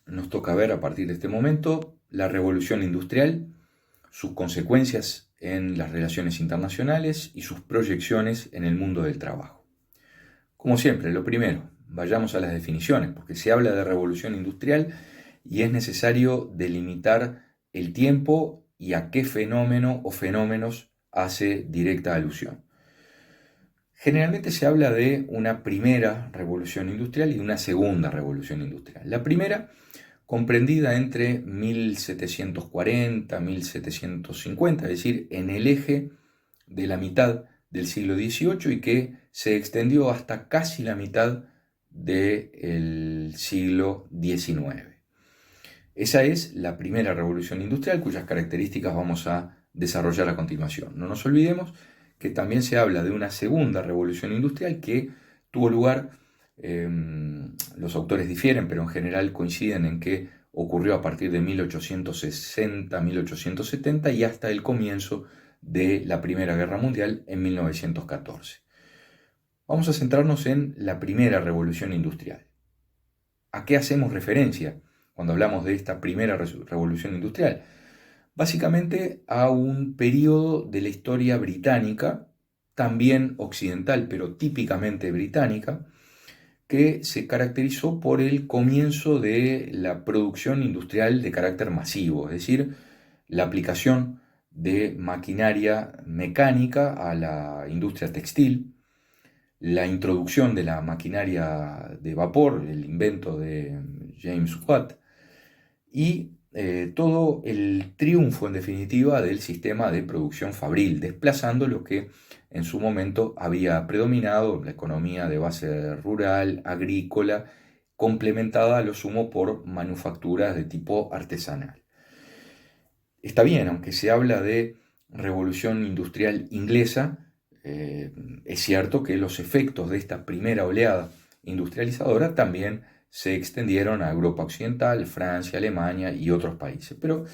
nos toca ver a partir de este momento la revolución industrial, sus consecuencias en las relaciones internacionales y sus proyecciones en el mundo del trabajo. Como siempre, lo primero, vayamos a las definiciones, porque se habla de revolución industrial y es necesario delimitar el tiempo y a qué fenómeno o fenómenos hace directa alusión. Generalmente se habla de una primera revolución industrial y una segunda revolución industrial. La primera, comprendida entre 1740 y 1750, es decir, en el eje de la mitad del siglo XVIII y que se extendió hasta casi la mitad del siglo XIX. Esa es la primera revolución industrial cuyas características vamos a desarrollar a continuación. No nos olvidemos que también se habla de una segunda revolución industrial que tuvo lugar, los autores difieren, pero en general coinciden en que ocurrió a partir de 1860-1870 y hasta el comienzo de la Primera Guerra Mundial en 1914. Vamos a centrarnos en la primera revolución industrial. ¿A qué hacemos referencia cuando hablamos de esta primera revolución industrial? Básicamente a un periodo de la historia británica, también occidental, pero típicamente británica, que se caracterizó por el comienzo de la producción industrial de carácter masivo, es decir, la aplicación de maquinaria mecánica a la industria textil, la introducción de la maquinaria de vapor, el invento de James Watt, y todo el triunfo en definitiva del sistema de producción fabril, desplazando lo que en su momento había predominado, la economía de base rural, agrícola, complementada a lo sumo por manufacturas de tipo artesanal. Está bien, aunque se habla de revolución industrial inglesa, es cierto que los efectos de esta primera oleada industrializadora también se extendieron a Europa Occidental, Francia, Alemania y otros países. Pero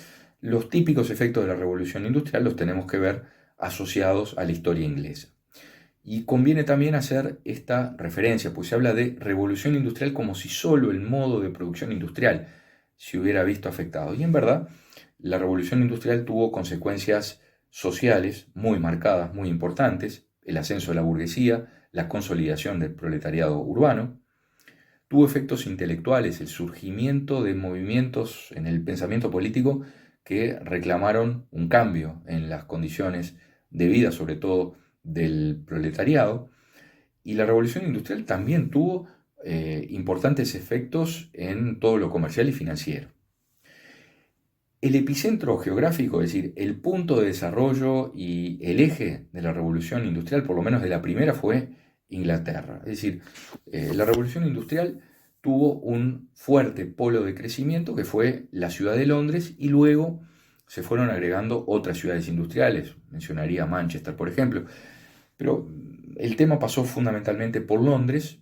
los típicos efectos de la revolución industrial los tenemos que ver asociados a la historia inglesa. Y conviene también hacer esta referencia, pues se habla de revolución industrial como si solo el modo de producción industrial se hubiera visto afectado. Y en verdad, la revolución industrial tuvo consecuencias sociales muy marcadas, muy importantes: el ascenso de la burguesía, la consolidación del proletariado urbano. Tuvo efectos intelectuales, el surgimiento de movimientos en el pensamiento político que reclamaron un cambio en las condiciones de vida, sobre todo del proletariado. Y la revolución industrial también tuvo importantes efectos en todo lo comercial y financiero. El epicentro geográfico, es decir, el punto de desarrollo y el eje de la revolución industrial, por lo menos de la primera, fue Inglaterra. Es decir, la revolución industrial tuvo un fuerte polo de crecimiento que fue la ciudad de Londres y luego se fueron agregando otras ciudades industriales. Mencionaría Manchester, por ejemplo. Pero el tema pasó fundamentalmente por Londres,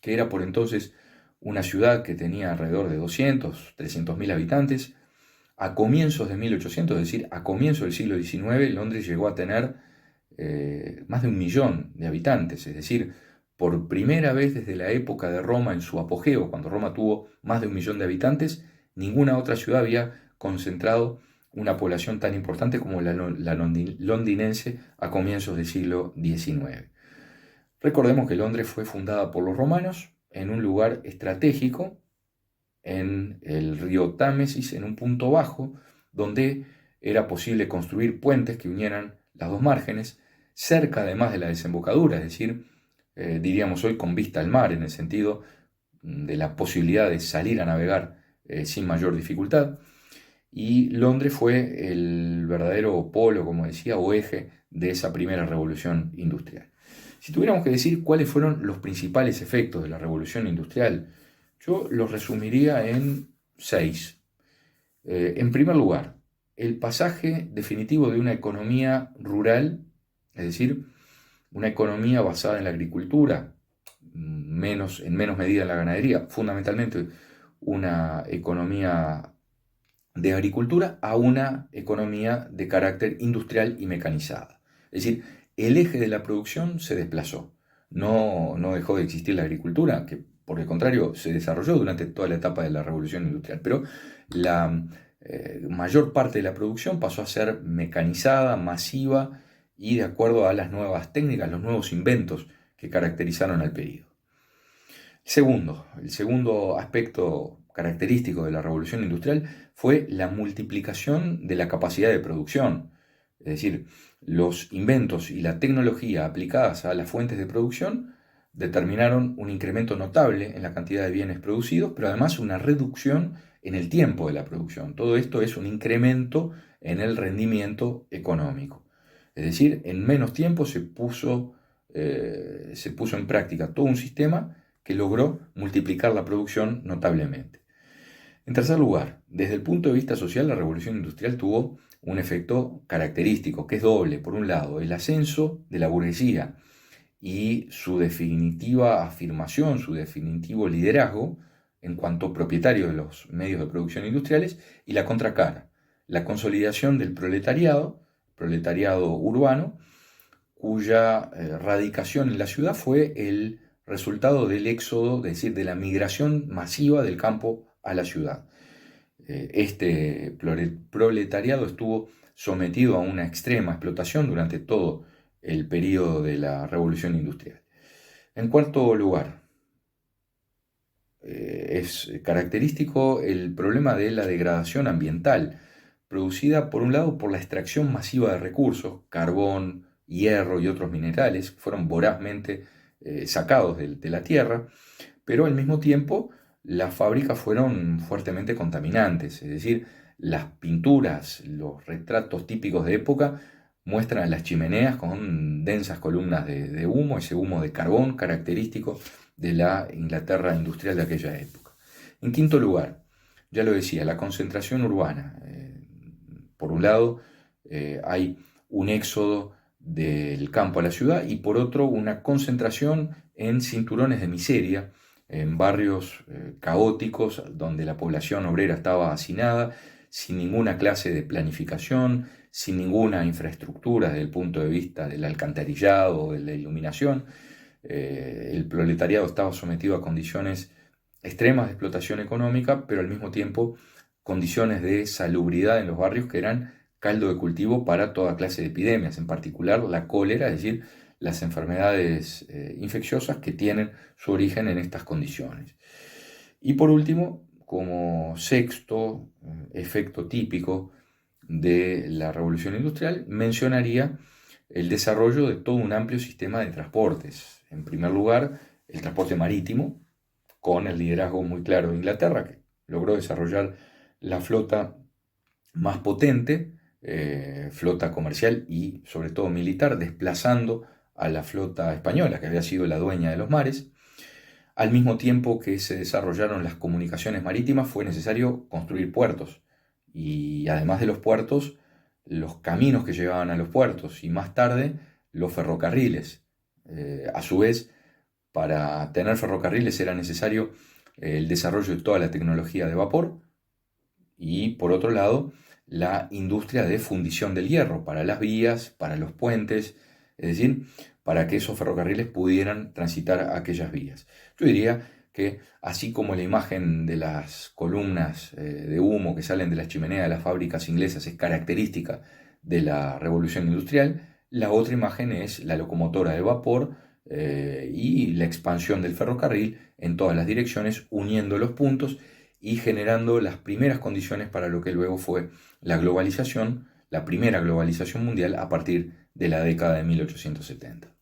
que era por entonces una ciudad que tenía alrededor de 200, 300 mil habitantes. A comienzos de 1800, es decir, a comienzos del siglo XIX, Londres llegó a tener más de 1 millón de habitantes, es decir, por primera vez desde la época de Roma en su apogeo, cuando Roma tuvo más de 1 millón de habitantes, ninguna otra ciudad había concentrado una población tan importante como la londinense a comienzos del siglo XIX. Recordemos que Londres fue fundada por los romanos en un lugar estratégico, en el río Támesis, en un punto bajo, donde era posible construir puentes que unieran las dos márgenes, cerca además de la desembocadura, es decir, diríamos hoy con vista al mar, en el sentido de la posibilidad de salir a navegar sin mayor dificultad. Y Londres fue el verdadero polo, como decía, o eje de esa primera revolución industrial. Si tuviéramos que decir cuáles fueron los principales efectos de la revolución industrial, yo los resumiría en 6. En primer lugar, el pasaje definitivo de una economía rural, es decir, una economía basada en la agricultura, en menos medida en la ganadería, fundamentalmente una economía de agricultura, a una economía de carácter industrial y mecanizada. Es decir, el eje de la producción se desplazó. No dejó de existir la agricultura, que por el contrario, se desarrolló durante toda la etapa de la revolución industrial, pero la mayor parte de la producción pasó a ser mecanizada, masiva y de acuerdo a las nuevas técnicas, los nuevos inventos que caracterizaron al periodo. El segundo aspecto característico de la revolución industrial fue la multiplicación de la capacidad de producción. Es decir, los inventos y la tecnología aplicadas a las fuentes de producción determinaron un incremento notable en la cantidad de bienes producidos, pero además una reducción en el tiempo de la producción. Todo esto es un incremento en el rendimiento económico. Es decir, en menos tiempo se puso en práctica todo un sistema que logró multiplicar la producción notablemente. En tercer lugar, desde el punto de vista social, la revolución industrial tuvo un efecto característico, que es doble. Por un lado, el ascenso de la burguesía y su definitiva afirmación, su definitivo liderazgo en cuanto propietario de los medios de producción industriales, y la contracara, la consolidación del proletariado urbano, cuya radicación en la ciudad fue el resultado del éxodo, es decir, de la migración masiva del campo a la ciudad. Este proletariado estuvo sometido a una extrema explotación durante todo el periodo de la revolución industrial. En cuarto lugar, es característico el problema de la degradación ambiental, producida por un lado por la extracción masiva de recursos, carbón, hierro y otros minerales, que fueron vorazmente sacados de la tierra, pero al mismo tiempo las fábricas fueron fuertemente contaminantes, es decir, las pinturas, los retratos típicos de época muestran las chimeneas con densas columnas de humo, ese humo de carbón característico de la Inglaterra industrial de aquella época. En quinto lugar, ya lo decía, la concentración urbana. Por un lado, hay un éxodo del campo a la ciudad y por otro una concentración en cinturones de miseria, en barrios caóticos donde la población obrera estaba hacinada, sin ninguna clase de planificación, sin ninguna infraestructura desde el punto de vista del alcantarillado o de la iluminación. El proletariado estaba sometido a condiciones extremas de explotación económica, pero al mismo tiempo condiciones de salubridad en los barrios que eran caldo de cultivo para toda clase de epidemias, en particular la cólera, es decir, las enfermedades infecciosas que tienen su origen en estas condiciones. Y por último, como sexto efecto típico de la revolución industrial, mencionaría el desarrollo de todo un amplio sistema de transportes. En primer lugar, el transporte marítimo, con el liderazgo muy claro de Inglaterra, que logró desarrollar la flota más potente, flota comercial y sobre todo militar, desplazando a la flota española, que había sido la dueña de los mares. Al mismo tiempo que se desarrollaron las comunicaciones marítimas, fue necesario construir puertos. Y además de los puertos, los caminos que llevaban a los puertos y más tarde los ferrocarriles. A su vez, para tener ferrocarriles era necesario el desarrollo de toda la tecnología de vapor y, por otro lado, la industria de fundición del hierro para las vías, para los puentes, es decir, para que esos ferrocarriles pudieran transitar aquellas vías. Yo diría que así como la imagen de las columnas de humo que salen de las chimeneas de las fábricas inglesas es característica de la revolución industrial, la otra imagen es la locomotora de vapor y la expansión del ferrocarril en todas las direcciones, uniendo los puntos y generando las primeras condiciones para lo que luego fue la globalización, la primera globalización mundial a partir de la década de 1870.